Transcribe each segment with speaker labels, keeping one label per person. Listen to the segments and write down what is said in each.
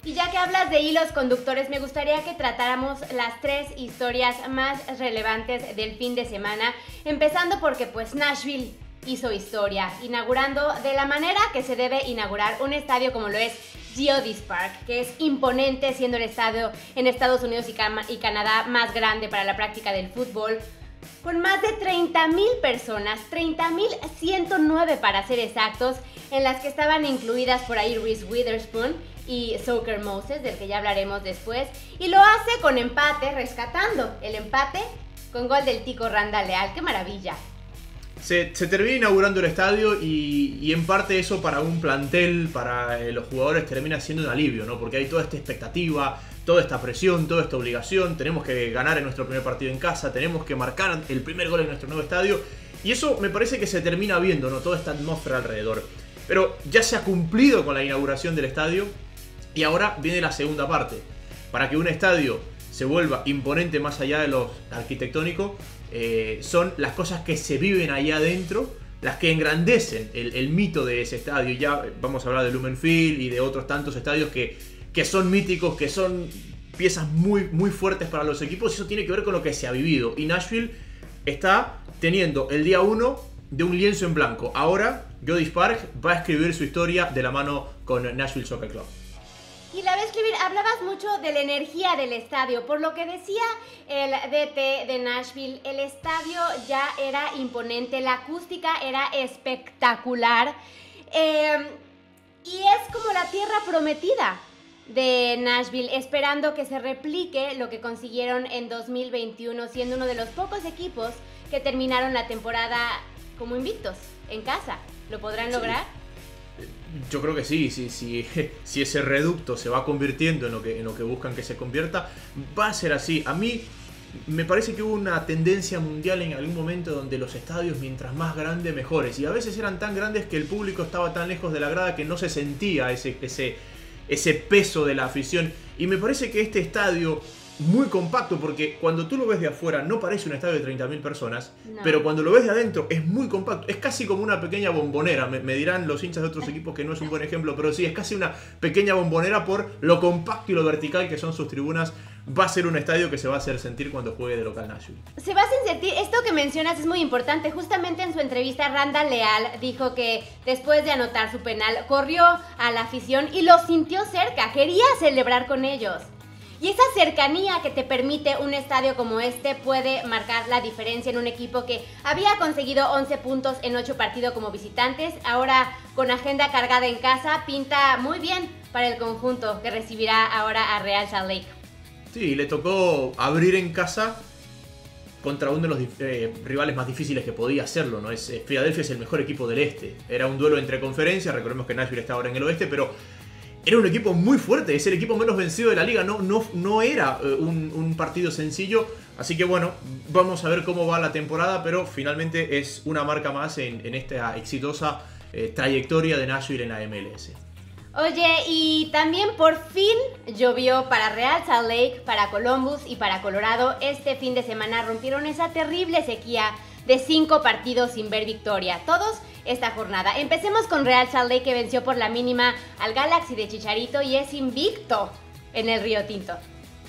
Speaker 1: Y ya que hablas de hilos conductores, me gustaría que tratáramos las 3 historias más relevantes del fin de semana, empezando porque pues Nashville hizo historia, inaugurando de la manera que se debe inaugurar un estadio como lo es Geodis Park, que es imponente, siendo el estadio en Estados Unidos y Canadá más grande para la práctica del fútbol, con más de 30,000 personas, 30,109 para ser exactos, en las que estaban incluidas por ahí Reese Witherspoon y Soccer Moses, del que ya hablaremos después, y lo hace con empate, rescatando el empate con gol del tico Randall Leal. ¡Qué maravilla!
Speaker 2: Se termina inaugurando el estadio y en parte eso para un plantel, para los jugadores termina siendo un alivio, ¿no? Porque hay toda esta expectativa, toda esta presión, toda esta obligación, tenemos que ganar en nuestro primer partido en casa, tenemos que marcar el primer gol en nuestro nuevo estadio, y eso me parece que se termina viendo, ¿no? Toda esta atmósfera alrededor. Pero ya se ha cumplido con la inauguración del estadio y ahora viene la segunda parte. Para que un estadio se vuelva imponente más allá de lo arquitectónico, son las cosas que se viven ahí adentro las que engrandecen el mito de ese estadio. Ya vamos a hablar de Lumen Field y de otros tantos estadios que son míticos, que son piezas muy, muy fuertes para los equipos, y eso tiene que ver con lo que se ha vivido. Y Nashville está teniendo el día 1 de un lienzo en blanco. Ahora Geodis Park va a escribir su historia de la mano con Nashville Soccer Club.
Speaker 1: Y la va a escribir, hablabas mucho de la energía del estadio, por lo que decía el DT de Nashville, el estadio ya era imponente, la acústica era espectacular, y es como la tierra prometida de Nashville, esperando que se replique lo que consiguieron en 2021, siendo uno de los pocos equipos que terminaron la temporada como invictos en casa. ¿Lo podrán lograr?
Speaker 2: Yo creo que sí, si ese reducto se va convirtiendo en lo que buscan que se convierta, va a ser así. A mí me parece que hubo una tendencia mundial en algún momento donde los estadios, mientras más grandes, mejores. Y a veces eran tan grandes que el público estaba tan lejos de la grada que no se sentía ese peso de la afición. Y me parece que este estadio, muy compacto, porque cuando tú lo ves de afuera no parece un estadio de 30,000 personas, no. Pero cuando lo ves de adentro es muy compacto, es casi como una pequeña bombonera. Me dirán los hinchas de otros equipos que no es un buen ejemplo, pero sí, es casi una pequeña bombonera por lo compacto y lo vertical que son sus tribunas. Va a ser un estadio que se va a hacer sentir cuando juegue de local Nashville.
Speaker 1: Se va a hacer sentir, esto que mencionas es muy importante. Justamente en su entrevista Randall Leal dijo que después de anotar su penal corrió a la afición y lo sintió cerca, quería celebrar con ellos. Y esa cercanía que te permite un estadio como este puede marcar la diferencia en un equipo que había conseguido 11 puntos en 8 partidos como visitantes. Ahora, con agenda cargada en casa, pinta muy bien para el conjunto que recibirá ahora a Real Salt Lake.
Speaker 2: Sí, le tocó abrir en casa contra uno de los rivales más difíciles que podía hacerlo, ¿no? Filadelfia es el mejor equipo del este. Era un duelo entre conferencias, recordemos que Nashville está ahora en el oeste, pero era un equipo muy fuerte, es el equipo menos vencido de la liga, no era un partido sencillo. Así que bueno, vamos a ver cómo va la temporada, pero finalmente es una marca más en esta exitosa trayectoria de Nashville en la MLS.
Speaker 1: Oye, y también por fin llovió para Real Salt Lake, para Columbus y para Colorado. Este fin de semana rompieron esa terrible sequía de 5 partidos sin ver victoria, todos esta jornada. Empecemos con Real Salt Lake, que venció por la mínima al Galaxy de Chicharito y es invicto en el Río Tinto.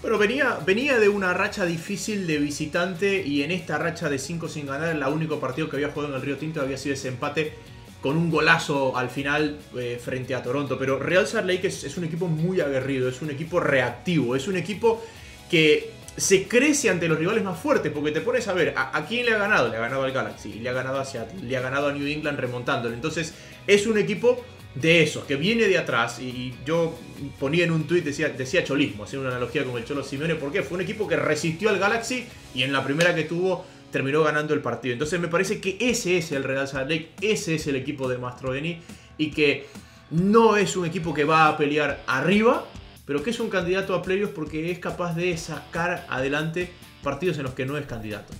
Speaker 2: Bueno, venía de una racha difícil de visitante, y en esta racha de 5 sin ganar, el único partido que había jugado en el Río Tinto había sido ese empate con un golazo al final frente a Toronto. Pero Real Salt Lake es un equipo muy aguerrido, es un equipo reactivo, es un equipo que se crece ante los rivales más fuertes, porque te pones a ver a quién le ha ganado. Le ha ganado al Galaxy, le ha ganado a Seattle, le ha ganado a New England remontándole. Entonces es un equipo de esos, que viene de atrás. Y yo ponía en un tuit, decía cholismo, haciendo una analogía con el Cholo Simeone, porque fue un equipo que resistió al Galaxy y en la primera que tuvo terminó ganando el partido. Entonces me parece que ese es el Real Salt Lake, ese es el equipo de Mastroeni, y que no es un equipo que va a pelear arriba, pero que es un candidato a playoffs porque es capaz de sacar adelante partidos en los que no es candidato.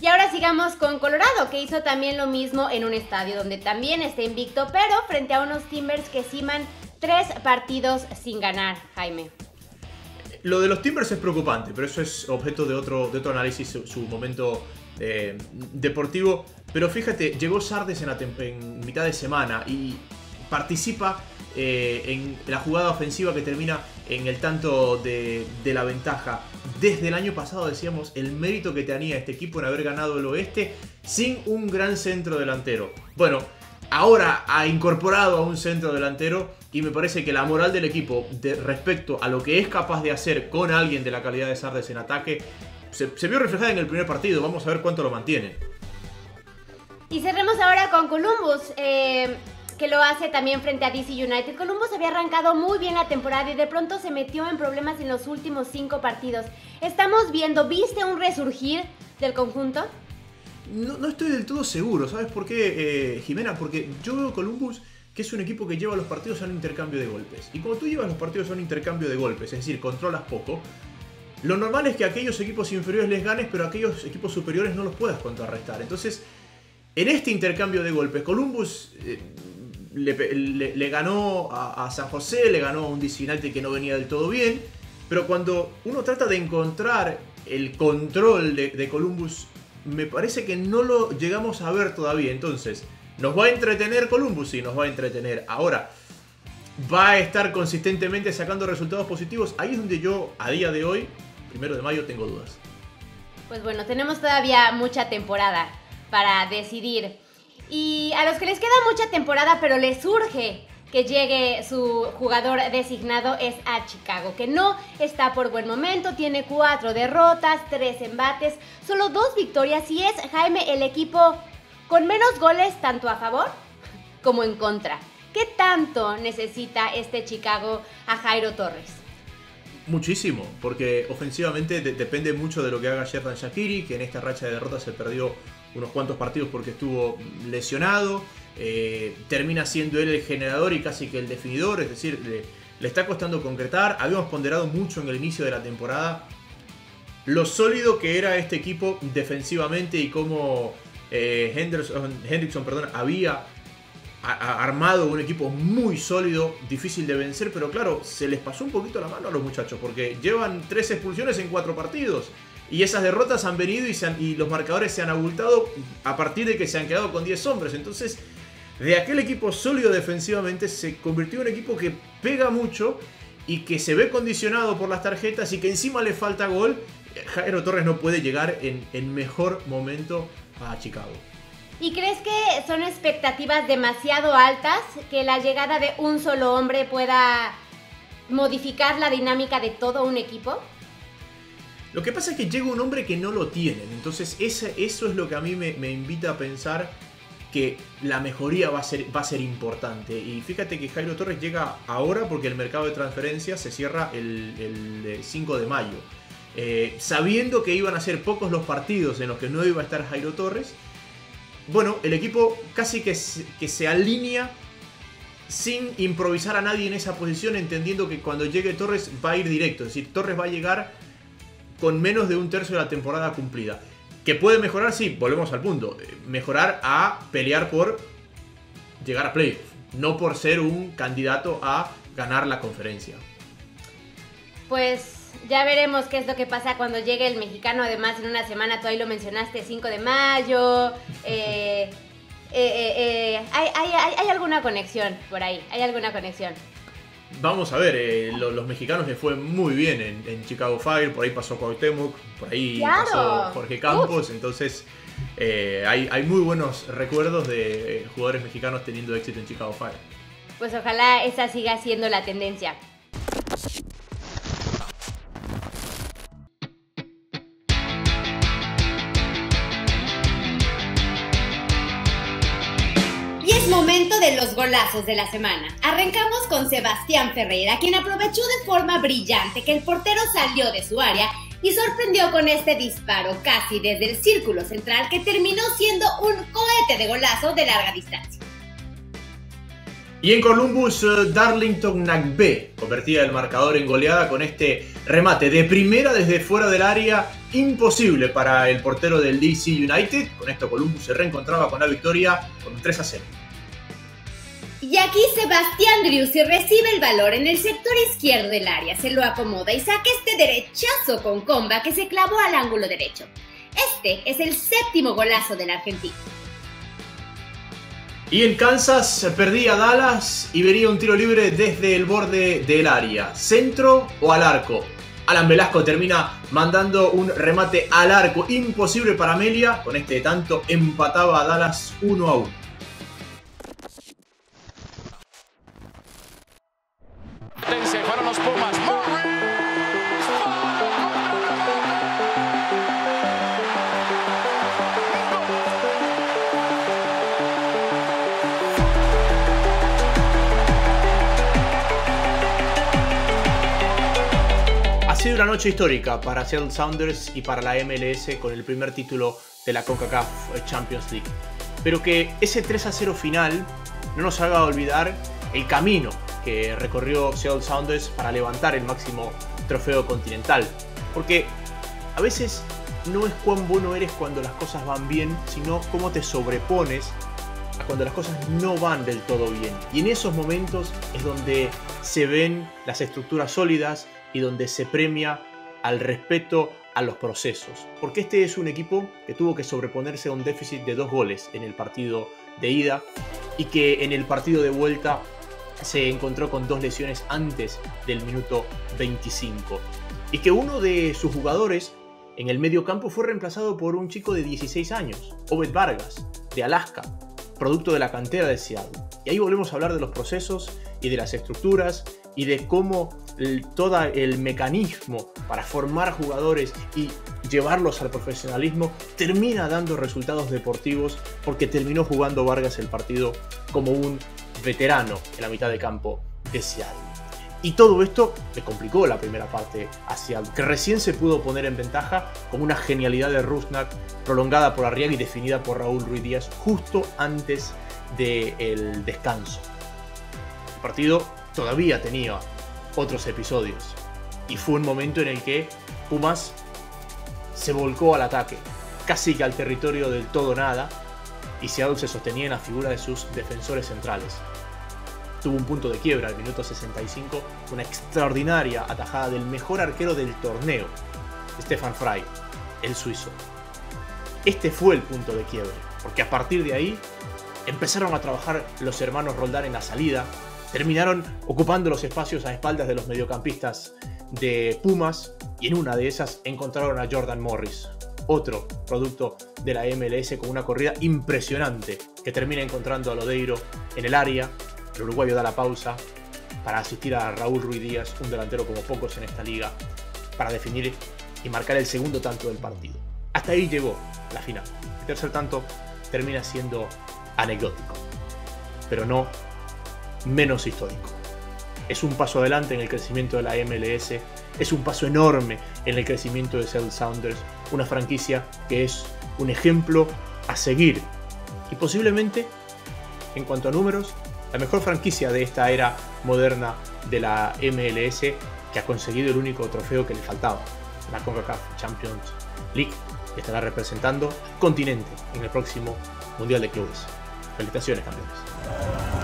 Speaker 1: Y ahora sigamos con Colorado, que hizo también lo mismo en un estadio donde también está invicto, pero frente a unos Timbers que ciman 3 partidos sin ganar, Jaime.
Speaker 2: Lo de los Timbers es preocupante, pero eso es objeto de otro análisis, su momento deportivo. Pero fíjate, llegó Sardes en mitad de semana y participa en la jugada ofensiva que termina en el tanto de la ventaja. Desde el año pasado decíamos el mérito que tenía este equipo en haber ganado el oeste sin un gran centro delantero. Bueno, ahora ha incorporado a un centro delantero y me parece que la moral del equipo respecto a lo que es capaz de hacer con alguien de la calidad de Sardes en ataque se vio reflejada en el primer partido. Vamos a ver cuánto lo mantiene.
Speaker 1: Y cerremos ahora con Columbus, que lo hace también frente a DC United. Columbus había arrancado muy bien la temporada y de pronto se metió en problemas en los últimos 5 partidos. ¿Viste un resurgir del conjunto?
Speaker 2: No estoy del todo seguro, ¿sabes por qué, Jimena? Porque yo veo Columbus que es un equipo que lleva los partidos a un intercambio de golpes. Y cuando tú llevas los partidos a un intercambio de golpes, es decir, controlas poco, lo normal es que a aquellos equipos inferiores les ganes, pero a aquellos equipos superiores no los puedas contrarrestar. Entonces, en este intercambio de golpes, Columbus le ganó a San José, le ganó a un DC United que no venía del todo bien, pero cuando uno trata de encontrar el control de Columbus, me parece que no lo llegamos a ver todavía. Entonces, ¿nos va a entretener Columbus? Sí, nos va a entretener. Ahora, ¿va a estar consistentemente sacando resultados positivos? Ahí es donde yo, a día de hoy, 1 de mayo, tengo dudas.
Speaker 1: Pues bueno, tenemos todavía mucha temporada para decidir. Y a los que les queda mucha temporada, pero les urge que llegue su jugador designado, es a Chicago, que no está por buen momento, tiene 4 derrotas, 3 embates, solo 2 victorias y es, Jaime, el equipo con menos goles tanto a favor como en contra. ¿Qué tanto necesita este Chicago a Jairo Torres?
Speaker 2: Muchísimo, porque ofensivamente depende mucho de lo que haga Xherdan Shaqiri, que en esta racha de derrotas se perdió unos cuantos partidos porque estuvo lesionado. Termina siendo él el generador y casi que el definidor, es decir, le está costando concretar. Habíamos ponderado mucho en el inicio de la temporada lo sólido que era este equipo defensivamente y cómo Hendrickson había armado un equipo muy sólido, difícil de vencer, pero claro, se les pasó un poquito la mano a los muchachos porque llevan 3 expulsiones en 4 partidos. Y esas derrotas han venido y los marcadores se han abultado a partir de que se han quedado con 10 hombres. Entonces, de aquel equipo sólido defensivamente se convirtió en un equipo que pega mucho y que se ve condicionado por las tarjetas y que encima le falta gol. Jairo Torres no puede llegar en mejor momento a Chicago.
Speaker 1: ¿Y crees que son expectativas demasiado altas, que la llegada de un solo hombre pueda modificar la dinámica de todo un equipo?
Speaker 2: Lo que pasa es que llega un hombre que no lo tienen, entonces eso es lo que a mí me invita a pensar que la mejoría va a ser importante. Y fíjate que Jairo Torres llega ahora porque el mercado de transferencias se cierra el 5 de mayo. Sabiendo que iban a ser pocos los partidos en los que no iba a estar Jairo Torres, bueno, el equipo casi que se alinea sin improvisar a nadie en esa posición, entendiendo que cuando llegue Torres va a ir directo. Es decir, Torres va a llegar con menos de un tercio de la temporada cumplida. ¿Que puede mejorar? Sí, volvemos al punto. Mejorar a pelear por llegar a playoff, no por ser un candidato a ganar la conferencia.
Speaker 1: Pues ya veremos qué es lo que pasa cuando llegue el mexicano. Además, en una semana, tú ahí lo mencionaste, 5 de mayo. Hay alguna conexión por ahí, hay alguna conexión.
Speaker 2: Vamos a ver, los mexicanos les fue muy bien en Chicago Fire, por ahí pasó Cuauhtémoc, por ahí pasó Jorge Campos, entonces hay muy buenos recuerdos de jugadores mexicanos teniendo éxito en Chicago Fire.
Speaker 1: Pues ojalá esa siga siendo la tendencia. Momento de los golazos de la semana. Arrancamos con Sebastián Ferreira, quien aprovechó de forma brillante que el portero salió de su área y sorprendió con este disparo casi desde el círculo central que terminó siendo un cohete de golazo de larga distancia.
Speaker 2: Y en Columbus, Darlington Nagbe convertía el marcador en goleada con este remate de primera desde fuera del área, imposible para el portero del DC United. Con esto Columbus se reencontraba con la victoria con un 3-0.
Speaker 1: Y aquí Sebastián Driussi recibe el balón en el sector izquierdo del área, se lo acomoda y saca este derechazo con comba que se clavó al ángulo derecho. Este es el 7º golazo del argentino.
Speaker 2: Y en Kansas perdía Dallas y vería un tiro libre desde el borde del área. ¿Centro o al arco? Alan Velasco termina mandando un remate al arco imposible para Melia. Con este tanto empataba a Dallas 1-1.
Speaker 3: Fueron los Pumas.
Speaker 2: Ha sido una noche histórica para Seattle Sounders y para la MLS con el primer título de la CONCACAF Champions League. Pero que ese 3-0 final no nos haga olvidar el camino que recorrió Seattle Sounders para levantar el máximo trofeo continental. Porque a veces no es cuán bueno eres cuando las cosas van bien, sino cómo te sobrepones a cuando las cosas no van del todo bien. Y en esos momentos es donde se ven las estructuras sólidas y donde se premia al respeto a los procesos. Porque este es un equipo que tuvo que sobreponerse a un déficit de 2 goles en el partido de ida y que en el partido de vuelta se encontró con 2 lesiones antes del minuto 25. Y que uno de sus jugadores en el medio campo fue reemplazado por un chico de 16 años, Obed Vargas, de Alaska, producto de la cantera de Seattle. Y ahí volvemos a hablar de los procesos y de las estructuras y de cómo todo el mecanismo para formar jugadores y llevarlos al profesionalismo termina dando resultados deportivos, porque terminó jugando Vargas el partido como un veterano en la mitad de campo de Seattle. Y todo esto le complicó la primera parte a Seattle, que recién se pudo poner en ventaja con una genialidad de Rusnak prolongada por Arriaga y definida por Raúl Ruiz Díaz justo antes del descanso. El partido todavía tenía otros episodios y fue un momento en el que Pumas se volcó al ataque, casi que al territorio del todo nada, y Seattle se sostenía en la figura de sus defensores centrales. Tuvo un punto de quiebra al minuto 65, una extraordinaria atajada del mejor arquero del torneo, Stefan Frei, el suizo. Este fue el punto de quiebre, porque a partir de ahí empezaron a trabajar los hermanos Roldán en la salida, terminaron ocupando los espacios a espaldas de los mediocampistas de Pumas, y en una de esas encontraron a Jordan Morris, otro producto de la MLS con una corrida impresionante que termina encontrando a Lodeiro en el área. El uruguayo da la pausa para asistir a Raúl Ruiz Díaz, un delantero como pocos en esta liga, para definir y marcar el segundo tanto del partido. Hasta ahí llegó la final. El tercer tanto termina siendo anecdótico, pero no menos histórico. Es un paso adelante en el crecimiento de la MLS, es un paso enorme en el crecimiento de Seattle Sounders, una franquicia que es un ejemplo a seguir y posiblemente, en cuanto a números, la mejor franquicia de esta era moderna de la MLS, que ha conseguido el único trofeo que le faltaba, la CONCACAF Champions League, que estará representando al continente en el próximo Mundial de Clubes. Felicitaciones, campeones.